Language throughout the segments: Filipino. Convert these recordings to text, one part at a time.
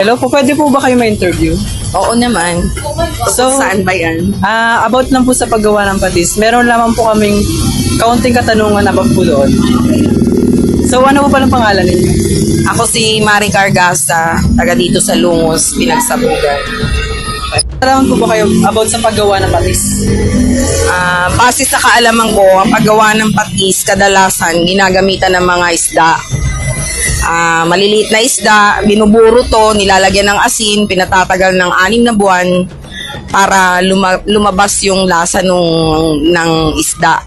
Hello po, pwede po ba kayo ma-interview? Oo naman. So, Saan ba yan? About lang po sa paggawa ng patis, meron lamang po kaming kaunting katanungan about po doon. So, ano po palang pangalan ninyo? Ako si Mari Cargasa, taga dito sa Lungos, Pinagsabugan. Alaman po ba kayo about sa paggawa ng patis? Base sa kaalaman ko, ang paggawa ng patis, kadalasan ginagamitan ng mga isda. Maliliit na isda, binuburo to, nilalagyan ng asin, pinatatagal ng 6 na buwan para lumabas yung lasa ng isda.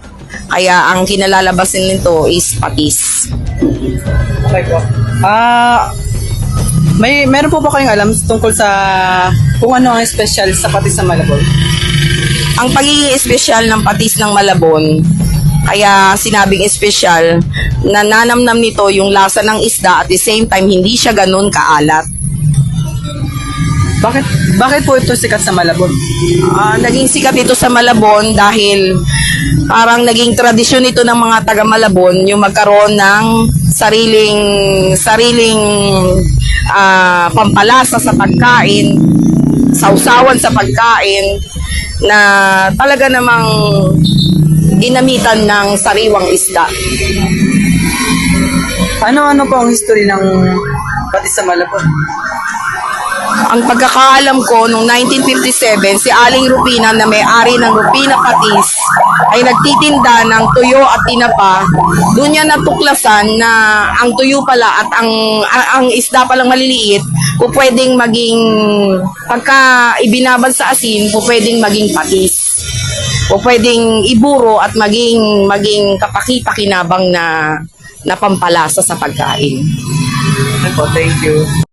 Kaya ang kinalalabasin nito is patis. Okay po. Meron po ba kayong alam tungkol sa kung ano ang special sa patis sa Malabon? Ang pagiging espesyal ng patis ng Malabon, kaya sinabing espesyal, nananamnam nito yung lasa ng isda at the same time hindi siya ganun kaalat. Bakit po ito sikat sa Malabon? Naging sikat ito sa Malabon dahil parang naging tradisyon ito ng mga taga Malabon yung magkaroon ng sariling pampalasa sa pagkain, sausawan sa pagkain na talaga namang ginamitan ng sariwang isda. Ano po ang history ng patis sa Malabon? Ang pagkakaalam ko, noong 1957, si Aling Rupina na may-ari ng Rupina Patis ay nagtitinda ng tuyo at tinapa. Doon niya natuklasan na ang tuyo pala at ang isda palang maliliit, pwedeng maging, pagka ibinabad sa asin, pwedeng maging patis. Pwedeng iburo at maging kapaki-pakinabang na pampalasa sa pagkain. Thank you.